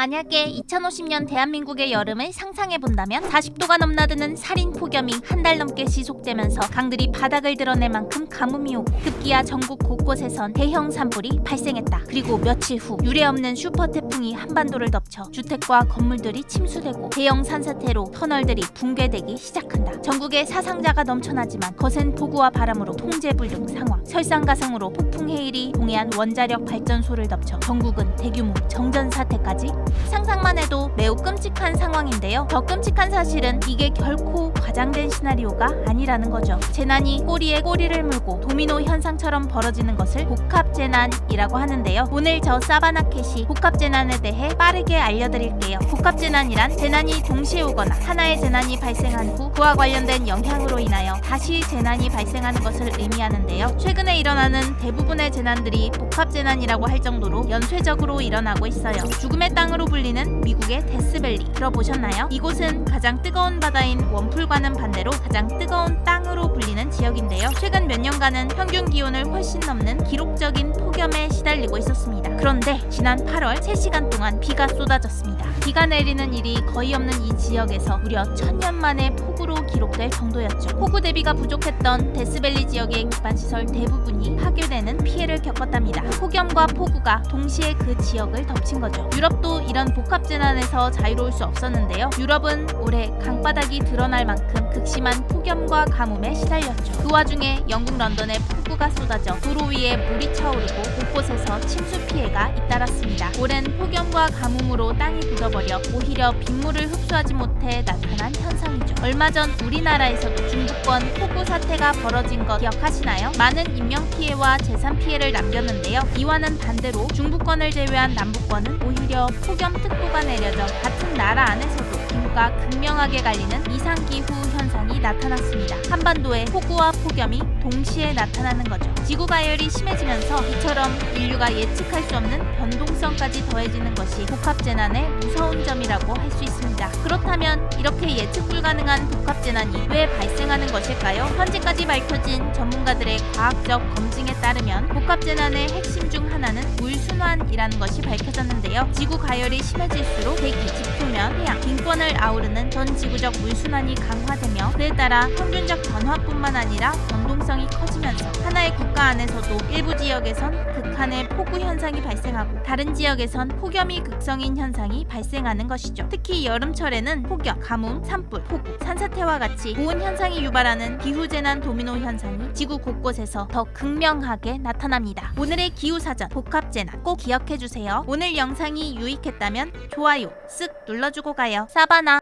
만약에 2050년 대한민국의 여름을 상상해본다면 40도가 넘나드는 살인 폭염이 한 달 넘게 지속되면서 강들이 바닥을 드러낼 만큼 가뭄이 오고 급기야 전국 곳곳에선 대형 산불이 발생했다. 그리고 며칠 후 유례없는 슈퍼 태풍이 한반도를 덮쳐 주택과 건물들이 침수되고 대형 산사태로 터널들이 붕괴되기 시작한다. 전국에 사상자가 넘쳐나지만 거센 폭우와 바람으로 통제불능 상황, 설상가상으로 폭풍 해일이 동해안 원자력 발전소를 덮쳐 전국은 대규모 정전 사태까지. 상상만 해도 매우 끔찍한 상황인데요. 더 끔찍한 사실은 이게 결코 과장된 시나리오가 아니라는 거죠. 재난이 꼬리에 꼬리를 물고 도미노 현상처럼 벌어지는 것을 복합재난이라고 하는데요. 오늘 저 사바나캣이 복합재난에 대해 빠르게 알려드릴게요. 복합재난이란 재난이 동시에 오거나 하나의 재난이 발생한 후 그와 관련된 영향으로 인하여 다시 재난이 발생하는 것을 의미하는데요. 최근에 일어나는 대부분의 재난들이 복합재난이라고 할 정도로 연쇄적으로 일어나고 있어요. 죽음의 땅으로 불리는 미국의 데스밸리 들어보셨나요? 이곳은 가장 뜨거운 바다인 원풀과는 반대로 가장 뜨거운 땅으로 불리는 지역인데요. 최근 몇 년간은 평균 기온을 훨씬 넘는 기록적인 폭염에 시달리고 있었습니다. 그런데 지난 8월 3시간 동안 비가 쏟아졌습니다. 비가 내리는 일이 거의 없는 이 지역에서 무려 1000년 만에 폭우로 기록될 정도였죠. 폭우 대비가 부족했던 데스밸리 지역의 기반시설 대부분이 파괴되는 피해를 겪었답니다. 폭염과 폭우가 동시에 그 지역을 덮친 거죠. 유럽도 이런 복합재난에서 자유로울 수 없었는데요. 유럽은 올해 강바닥이 드러날 만큼 극심한 폭염과 가뭄에 시달렸죠. 그 와중에 영국 런던에 폭우가 쏟아져 도로 위에 물이 차오르고 곳곳에서 침수 피해가 잇따랐습니다. 오랜 폭염과 가뭄으로 땅이 굳어버려 오히려 빗물을 흡수하지 못해 나타난 현상이죠. 얼마 전 우리나라에서도 중부권 폭우 사태가 벌어진 것 기억하시나요? 많은 인명 피해와 재산 피해를 남겼는데요. 이와는 반대로 중부권을 제외한 남부권은 오히려 폭염특보가 내려져 같은 나라 안에서도 기후가 극명하게 갈리는 이상기후 현상이 나타났습니다. 한반도에 폭우와 폭염이 동시에 나타나는 거죠. 지구 가열이 심해지면서 이처럼 인류가 예측할 수 없는 변동성까지 더해지는 것이 복합재난의 무서운 점이라고 할 수 있습니다. 그렇다면 이렇게 예측 불가능한 복합재난이 왜 발생하는 것일까요? 현재까지 밝혀진 전문가들의 과학적 검증에 따르면 복합재난의 핵심 중 하나는 물순환이라는 것이 밝혀졌는데요. 지구 가열이 심해질수록 대기, 지표면, 해양, 빈권을 아우르는 전 지구적 물순환이 강화되며 그에 따라 평균적 변화뿐만 아니라 변동성이 커지면서 하나의 국가 안에서도 일부 지역에선 극한의 폭우 현상이 발생하고 다른 지역에선 폭염이 극성인 현상이 발생하는 것이죠. 특히 여름철에는 폭염, 가뭄, 산불, 폭우, 산사태와 같이 고온 현상이 유발하는 기후재난 도미노 현상이 지구 곳곳에서 더 극명하게 나타납니다. 오늘의 기후사전 복합재난 꼭 기억해주세요. 오늘 영상이 유익했다면 좋아요 쓱 눌러주고 가요. 사바나.